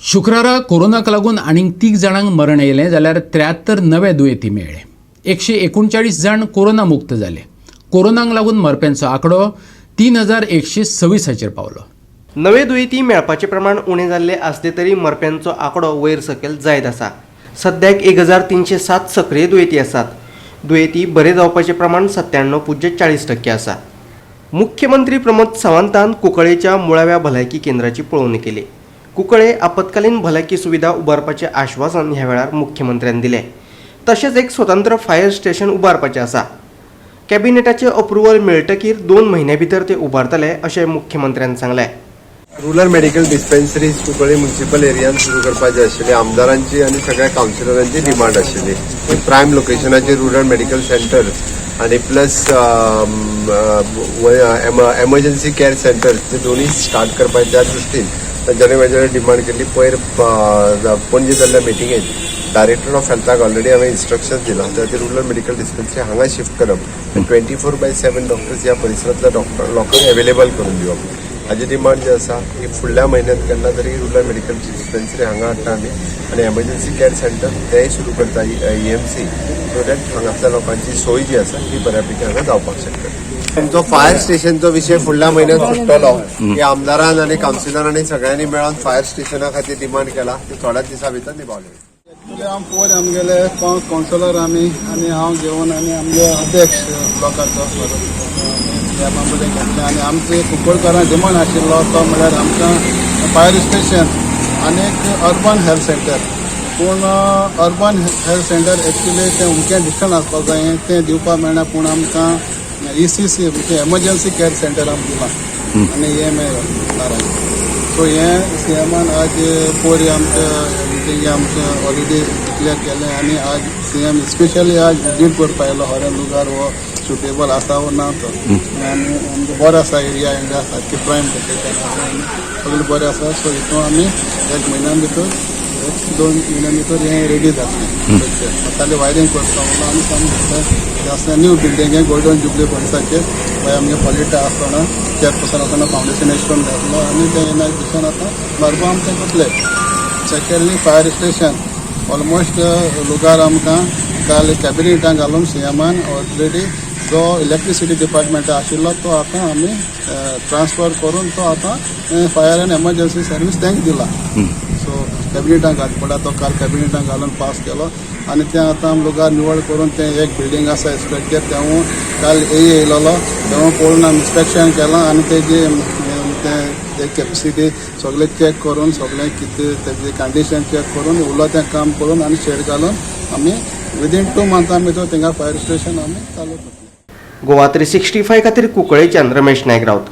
शुक्रारा कोरोनाक लागून आनीक 3 जाणांक मरण येयलें जाल्यार 73 नवे दुयेंती मेळ्ळे। 139 जाण कोरोना मुक्त जाले। कोरोनाक लागून मरप्यांचो आंकडो 3126 पावलो। नवे दुयेंती मेळपाचें प्रमाण उणें जाल्लें आसले तरी मरप्यांचो आंकडो वयर सकयल जायत आसा। सद्याक 1307 सक्रिय दुयेंती आसात। दुयेंती बरे जावपाचें प्रमाण 97.40% आसा। मुख्यमंत्री प्रमोद सावंतान कुंकळेच्या मुळाव्या भलायकी केंद्राची पळोवणी केली। कुंकळे आपत्कालीन भलायकी सुविधा उबारपाचें आश्वासन ह्या वेळार मुख्यमंत्र्यान दिलें। तशेंच एक स्वतंत्र फायर स्टेशन उबारपाचें आसा। कॅबिनेटाचें अप्रुवल मेळटकीर 2 म्हयन्यां भितर ते उबारतले अशें मुख्यमंत्र्यान सांगलें। रुरल मेडिकल डिस्पेन्सरीज कुंकळे म्युनिसिपल एरियान सुरू करपाची आशिल्ली आमदारांची आनी सगळ्या कावन्सिलरांची डिमांड आशिल्ली। प्रायम लोकेशनाचेर रुरल मेडिकल सेंटर आनी प्लस एमर्जन्सी केअर सेंटर ते दोन्ही स्टार्ट करपाचे त्या दृश्टीन तांच्यानी म्हाजे डिमांड केल्ली। पयर पणजे जाल्ल्या मिटिंगेत डायरेक्टर ऑफ हेल्थाक ऑलरेडी हांवें इन्स्ट्रक्शन दिलां ते रुरल मेडिकल डिस्पेन्सरी हांगा शिफ्ट करप 24/7 डॉक्टर्स ह्या परिसरांतल्या लोकांक अवेलेबल करून दिवप। हाजी डिमांड जी आसा ही फुडल्या म्हयन्यांत केन्ना तरी रुरल मेडिकल डिस्पेन्सरी हांगा हाडटा आमी आनी एमर्जन्सी केअर सेंटर तेय सुरू करता EMC सो दॅट हांगातल्या लोकांची सोय जी आसा ही बऱ्यापैकी हांगा जावपाक शकता। तुमचो फायर स्टेशनचो विशय फुडल्या म्हयन्यांत सुट्टलो की आमदारान आनी कावन्सिलरांनी सगळ्यांनी मेळून फायर स्टेशना खातीर डिमांड केला ती थोड्याच दिसा भितर निभावली। पोर आमगेले 5 कावन्सिलर आनी हांव घेवन आनी आमगे अध्यक्ष ब्लॉकाचो ह्या बाबतींत घेतले आनी आमचे कुंकळकारां डिमांड आशिल्लो तो म्हळ्यार आमकां फायर स्टेशन आनी अर्बन हेल्थ सेंटर। पूण अर्बन हेल्थ सेंटर एक्चुली तें उमकें डिस्टन्स आसपाक जाय तें दिवपाक मेळना। पूण आमकां ECC म्हणजे एमर्जन्सी केअर सेंटर आमकां दिलां आनी हें मेळ्ळां। सो हें CMान आज पोरी आमच्या ऑलरेडी डिक्लेअर केलें आनी आज CM स्पेशली आज विजीट करपा आयलो हर लुगार वो सुटेबल आसा वो ना तो आनी आमचो बरो आसा एरिया सारकी प्रायम लोकेशन आसा सगळें बरें आसा। सो हितून आमी 1 म्हयन्या भितर 2 म्हयन्या भितर हें रेडी जातलें। फाल्यां वायरींग करता आनी सामकें न्यू बिल्डींग गोल्डन जुबली फंड्साचेर आमगे पॉलिटा आसतना चेअरपर्सन आसतना फावंडेशन स्टोन घातलो आनी तें इनॉग्रेशन आतां बारबो आमचें करतलें। सेकेंडली फायर स्टेशन ऑलमोस्ट लुगार आमकां काल कॅबिनेटान घालून CMान ऑलरेडी जो इलेक्ट्रिसिटी डिपार्टमेंट आशिल्लो तो आतां आमी ट्रान्सफर करून तो आतां फायर एंड एमर्जन्सी सर्वीस तांकां दिला। सो कॅबिनेटान घालता पडला तो काल कॅबिनेटान घालून पास केलो आनी तें आतां लुगार निवड करून तें एक बिल्डींग आसा इन्स्पेक्टर तेवूय काल येयलो तेवूय पळोवन आमी इन्स्पेक्शन केलां आनी तेजी तें कॅपेसिटी सगळें चॅक करून सगळें कितें तेजें कंडिशन चॅक करून उरलो तें काम करून आनी शेड घालून आमी विदीन 2 मंथां भितर थिंगा फायर स्टेशन आमी चालू करतले। गोवा 365 खातीर कुंकळेच्यान रमेश नायक रावत।